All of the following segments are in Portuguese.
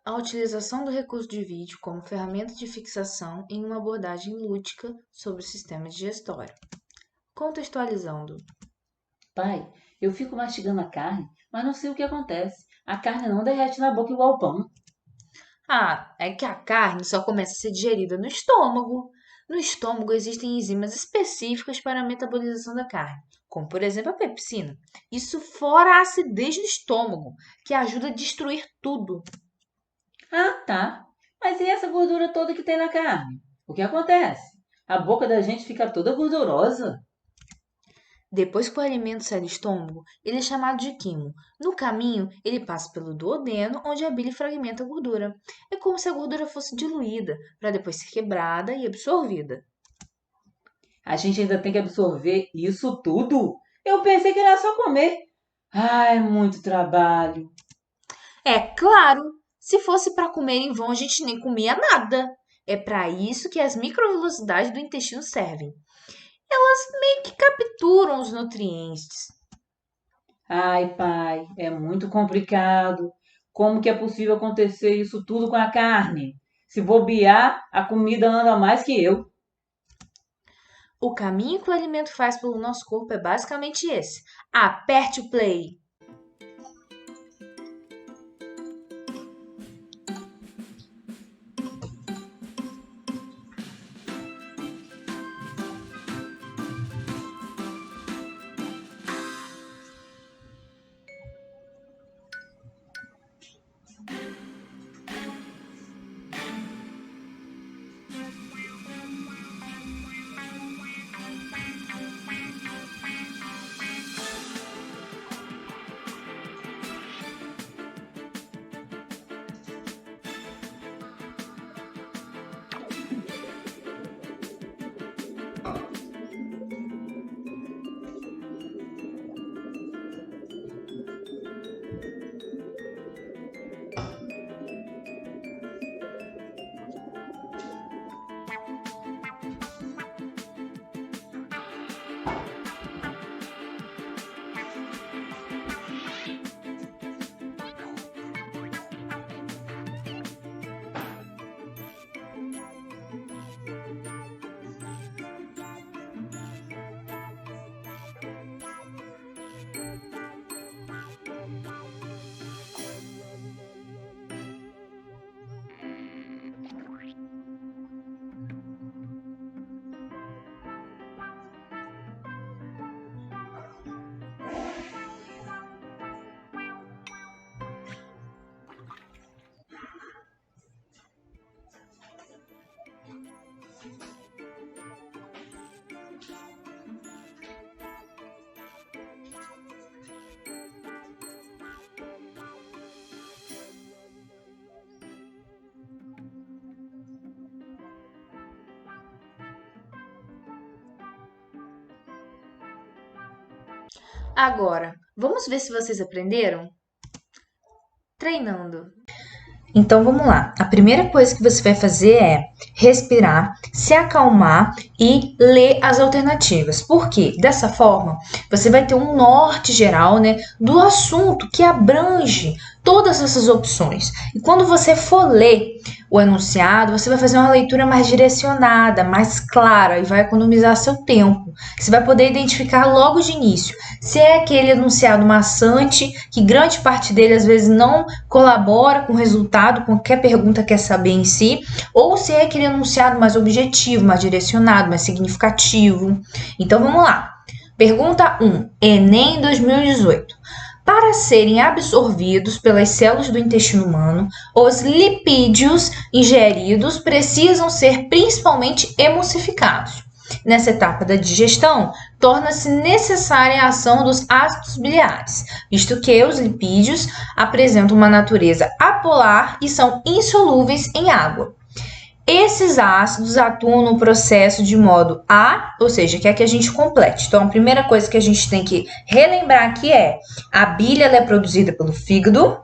A utilização do recurso de vídeo como ferramenta de fixação em uma abordagem lúdica sobre o sistema digestório. Contextualizando. Pai, eu fico mastigando a carne, mas não sei o que acontece. A carne não derrete na boca igual pão. É que a carne só começa a ser digerida no estômago. No estômago existem enzimas específicas para a metabolização da carne, como por exemplo a pepsina. Isso fora a acidez no estômago, que ajuda a destruir tudo. Ah, tá. Mas e essa gordura toda que tem na carne? O que acontece? A boca da gente fica toda gordurosa. Depois que o alimento sai do estômago, ele é chamado de quimo. No caminho, ele passa pelo duodeno, onde a bile fragmenta a gordura. É como se a gordura fosse diluída, para depois ser quebrada e absorvida. A gente ainda tem que absorver isso tudo? Eu pensei que era só comer. Ai, muito trabalho. É claro, se fosse para comer em vão, a gente nem comia nada. É para isso que as microvelocidades do intestino servem. Elas meio que capturam os nutrientes. Ai, pai, é muito complicado. Como que é possível acontecer isso tudo com a carne? Se bobear, a comida anda mais que eu. O caminho que o alimento faz pelo nosso corpo é basicamente esse. Aperte o play! Agora, vamos ver se vocês aprenderam? Treinando. Então vamos lá. A primeira coisa que você vai fazer é respirar, se acalmar e ler as alternativas. Por quê? Dessa forma, você vai ter um norte geral, né, do assunto que abrange todas essas opções. E quando você for ler o enunciado, você vai fazer uma leitura mais direcionada, mais clara e vai economizar seu tempo. Você vai poder identificar logo de início se é aquele enunciado maçante, que grande parte dele às vezes não colabora com o resultado, com qualquer pergunta quer saber em si, ou se é aquele enunciado mais objetivo, mais direcionado, mais significativo. Então vamos lá. Pergunta 1, Enem 2018. Para serem absorvidos pelas células do intestino humano, os lipídios ingeridos precisam ser principalmente emulsificados. Nessa etapa da digestão, torna-se necessária a ação dos ácidos biliares, visto que os lipídios apresentam uma natureza apolar e são insolúveis em água. Esses ácidos atuam no processo de modo ou seja, quer que a gente complete. Então, a primeira coisa que a gente tem que relembrar aqui é a bile ela é produzida pelo fígado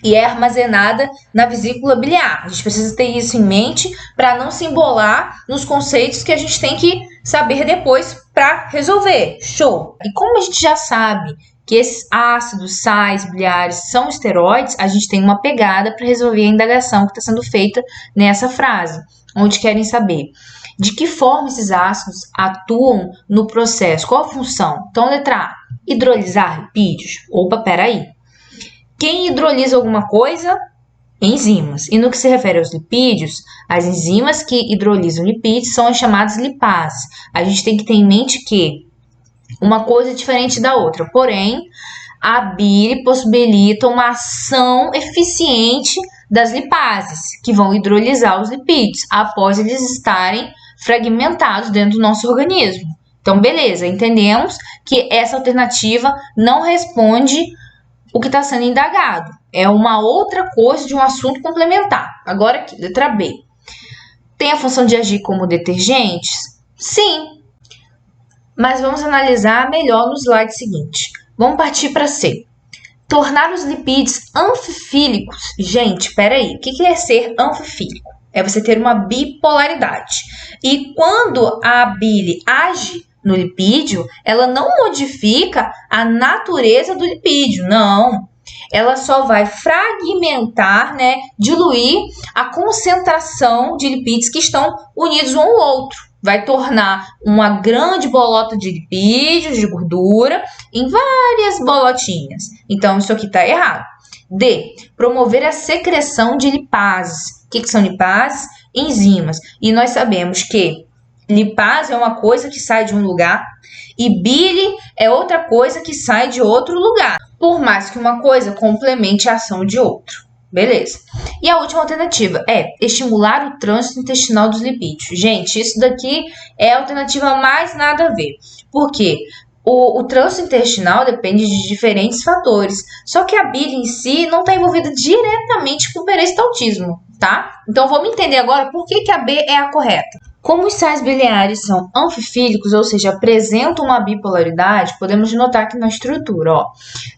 e é armazenada na vesícula biliar. A gente precisa ter isso em mente para não se embolar nos conceitos que a gente tem que saber depois para resolver. Show! E como a gente já sabe que esses ácidos, sais, biliares são esteroides, a gente tem uma pegada para resolver a indagação que está sendo feita nessa frase, onde querem saber de que forma esses ácidos atuam no processo, qual a função? Então, letra A, hidrolisar lipídios. Opa, peraí. Quem hidrolisa alguma coisa? Enzimas. E no que se refere aos lipídios, as enzimas que hidrolisam lipídios são as chamadas lipases. A gente tem que ter em mente que uma coisa é diferente da outra, porém, a bile possibilita uma ação eficiente das lipases, que vão hidrolisar os lipídios após eles estarem fragmentados dentro do nosso organismo. Então, beleza, entendemos que essa alternativa não responde o que está sendo indagado. É uma outra coisa de um assunto complementar. Agora aqui, letra B. Tem a função de agir como detergentes? Sim. Mas vamos analisar melhor no slide seguinte. Vamos partir para C. Tornar os lipídios anfifílicos. Gente, peraí. O que é ser anfifílico? É você ter uma bipolaridade. E quando a bile age no lipídio, ela não modifica a natureza do lipídio, não. Ela só vai fragmentar, né, diluir a concentração de lipídios que estão unidos um ao outro. Vai tornar uma grande bolota de lipídios, de gordura, em várias bolotinhas. Então, isso aqui está errado. D. Promover a secreção de lipases. O que são lipases? Enzimas. E nós sabemos que lipase é uma coisa que sai de um lugar e bile é outra coisa que sai de outro lugar. Por mais que uma coisa complemente a ação de outro. Beleza. E a última alternativa é estimular o trânsito intestinal dos lipídios. Gente, isso daqui é a alternativa mais nada a ver. Por quê? O trânsito intestinal depende de diferentes fatores. Só que a bile em si não está envolvida diretamente com o peristaltismo, tá? Então vamos entender agora por que a B é a correta. Como os sais biliares são anfifílicos, ou seja, apresentam uma bipolaridade, podemos notar que na estrutura, ó,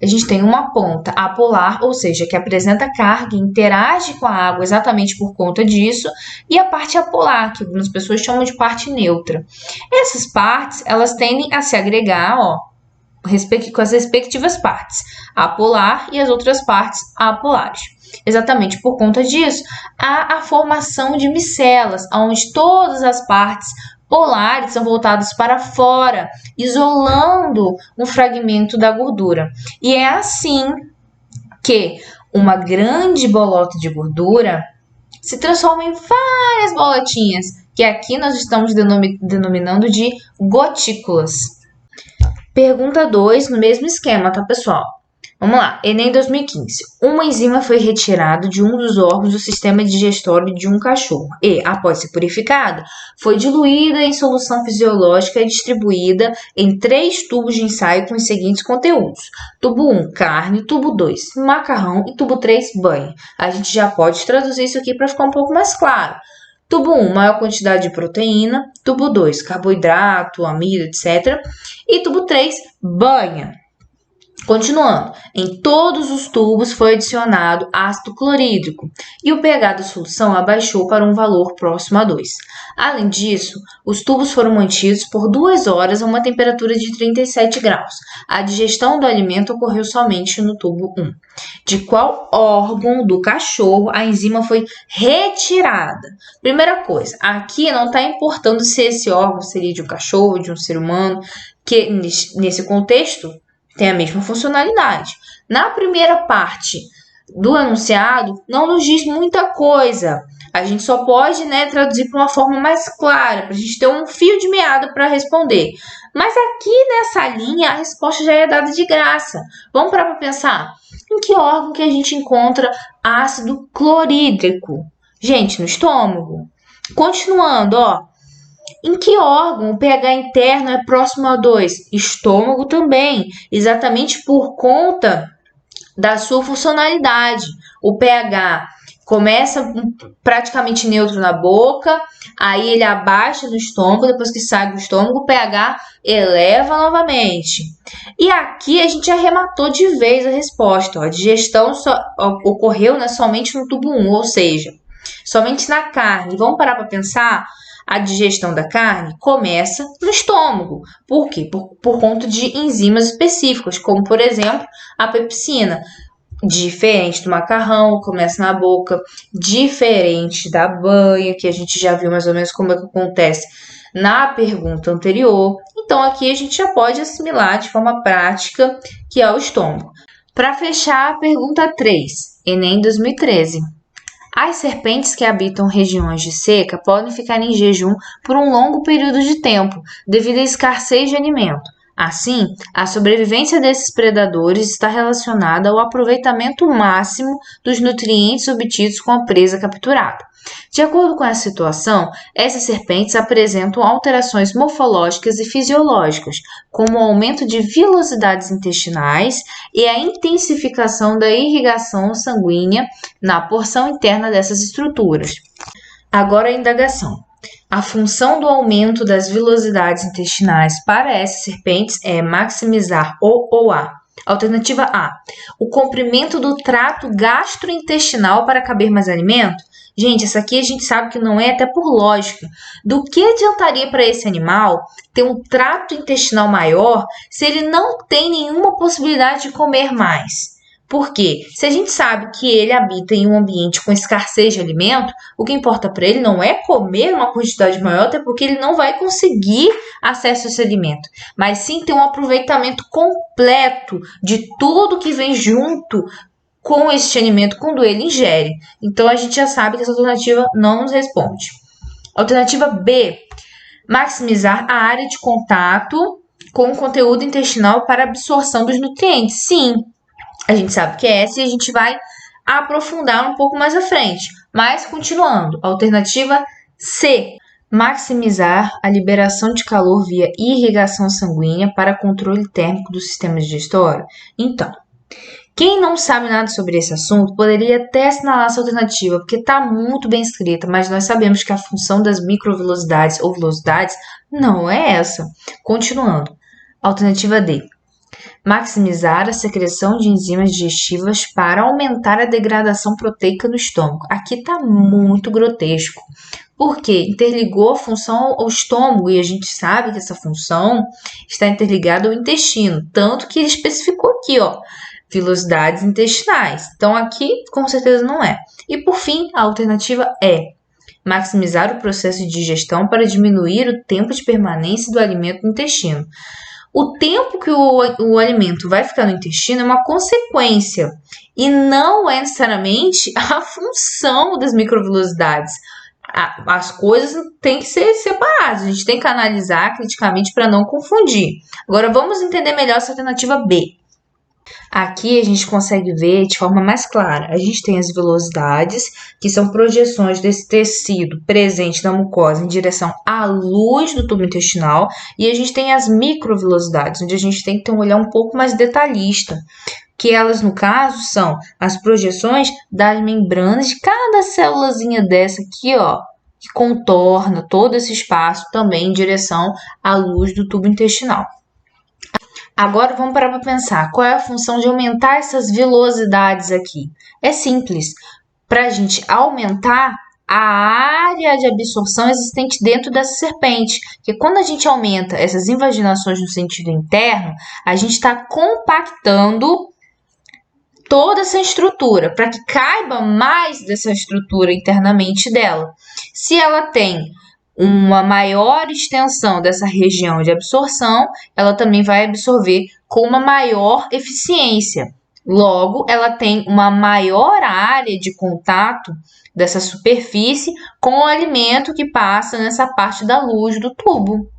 a gente tem uma ponta apolar, ou seja, que apresenta carga e interage com a água exatamente por conta disso, e a parte apolar, que algumas pessoas chamam de parte neutra. Essas partes, elas tendem a se agregar, ó, com as respectivas partes, apolar e as outras partes apolares. Exatamente por conta disso, há a formação de micelas, onde todas as partes polares são voltadas para fora, isolando um fragmento da gordura. E é assim que uma grande bolota de gordura se transforma em várias bolotinhas, que aqui nós estamos denominando de gotículas. Pergunta 2, no mesmo esquema, tá, pessoal? Vamos lá, Enem 2015. Uma enzima foi retirada de um dos órgãos do sistema digestório de um cachorro e, após ser purificada, foi diluída em solução fisiológica e distribuída em 3 tubos de ensaio com os seguintes conteúdos. Tubo 1, carne. Tubo 2, macarrão. E tubo 3, banho. A gente já pode traduzir isso aqui para ficar um pouco mais claro. Tubo 1, maior quantidade de proteína. Tubo 2, carboidrato, amido, etc. E tubo 3, banha. Continuando, em todos os tubos foi adicionado ácido clorídrico e o pH da solução abaixou para um valor próximo a 2. Além disso, os tubos foram mantidos por 2 horas a uma temperatura de 37 graus. A digestão do alimento ocorreu somente no tubo 1. De qual órgão do cachorro a enzima foi retirada? Primeira coisa, aqui não está importando se esse órgão seria de um cachorro, de um ser humano, que nesse contexto tem a mesma funcionalidade. Na primeira parte do enunciado, não nos diz muita coisa. A gente só pode, traduzir para uma forma mais clara, para a gente ter um fio de meada para responder. Mas aqui nessa linha, a resposta já é dada de graça. Vamos parar para pensar. Em que órgão que a gente encontra ácido clorídrico? Gente, no estômago. Continuando, ó. Em que órgão o pH interno é próximo a 2? Estômago também, exatamente por conta da sua funcionalidade. O pH começa praticamente neutro na boca, aí ele abaixa no estômago, depois que sai do estômago, o pH eleva novamente. E aqui a gente arrematou de vez a resposta. Ó. A digestão ocorreu somente no tubo 1, ou seja, somente na carne. Vamos parar para pensar? A digestão da carne começa no estômago. Por quê? Por conta de enzimas específicas, como, por exemplo, a pepsina. Diferente do macarrão, começa na boca, diferente da banha, que a gente já viu mais ou menos como é que acontece na pergunta anterior. Então, aqui a gente já pode assimilar de forma prática que é o estômago. Para fechar, a pergunta 3, Enem 2013. As serpentes que habitam regiões de seca podem ficar em jejum por um longo período de tempo, devido à escassez de alimento. Assim, a sobrevivência desses predadores está relacionada ao aproveitamento máximo dos nutrientes obtidos com a presa capturada. De acordo com essa situação, essas serpentes apresentam alterações morfológicas e fisiológicas, como o aumento de vilosidades intestinais e a intensificação da irrigação sanguínea na porção interna dessas estruturas. Agora a indagação. A função do aumento das vilosidades intestinais para essas serpentes é maximizar o ou a. Alternativa A. O comprimento do trato gastrointestinal para caber mais alimento? Gente, essa aqui a gente sabe que não é, até por lógica. Do que adiantaria para esse animal ter um trato intestinal maior se ele não tem nenhuma possibilidade de comer mais? Por quê? Se a gente sabe que ele habita em um ambiente com escassez de alimento, o que importa para ele não é comer uma quantidade maior, até porque ele não vai conseguir acesso a esse alimento, mas sim ter um aproveitamento completo de tudo que vem junto com este alimento quando ele ingere. Então, a gente já sabe que essa alternativa não nos responde. Alternativa B. Maximizar a área de contato com o conteúdo intestinal para absorção dos nutrientes. Sim, a gente sabe que é essa e a gente vai aprofundar um pouco mais à frente. Mas, continuando, alternativa C. Maximizar a liberação de calor via irrigação sanguínea para controle térmico do sistema digestório. Então, quem não sabe nada sobre esse assunto poderia até assinalar essa alternativa, porque está muito bem escrita, mas nós sabemos que a função das microvelocidades ou velocidades não é essa. Continuando, alternativa D. Maximizar a secreção de enzimas digestivas para aumentar a degradação proteica no estômago. Aqui está muito grotesco, porque interligou a função ao estômago e a gente sabe que essa função está interligada ao intestino, tanto que ele especificou aqui, ó, velocidades intestinais. Então, aqui, com certeza, não é. E, por fim, a alternativa é maximizar o processo de digestão para diminuir o tempo de permanência do alimento no intestino. O tempo que o alimento vai ficar no intestino é uma consequência e não é necessariamente a função das microvelocidades. As coisas têm que ser separadas, a gente tem que analisar criticamente para não confundir. Agora, vamos entender melhor essa alternativa B. Aqui a gente consegue ver de forma mais clara. A gente tem as velocidades, que são projeções desse tecido presente na mucosa em direção à luz do tubo intestinal, e a gente tem as microvelocidades, onde a gente tem que ter um olhar um pouco mais detalhista, que elas, no caso, são as projeções das membranas de cada célulazinha dessa aqui, ó, que contorna todo esse espaço também em direção à luz do tubo intestinal. Agora vamos parar para pensar, qual é a função de aumentar essas velocidades aqui? É simples, para a gente aumentar a área de absorção existente dentro dessa serpente, porque quando a gente aumenta essas invaginações no sentido interno, a gente está compactando toda essa estrutura, para que caiba mais dessa estrutura internamente dela. Se ela tem uma maior extensão dessa região de absorção, ela também vai absorver com uma maior eficiência. Logo, ela tem uma maior área de contato dessa superfície com o alimento que passa nessa parte da luz do tubo.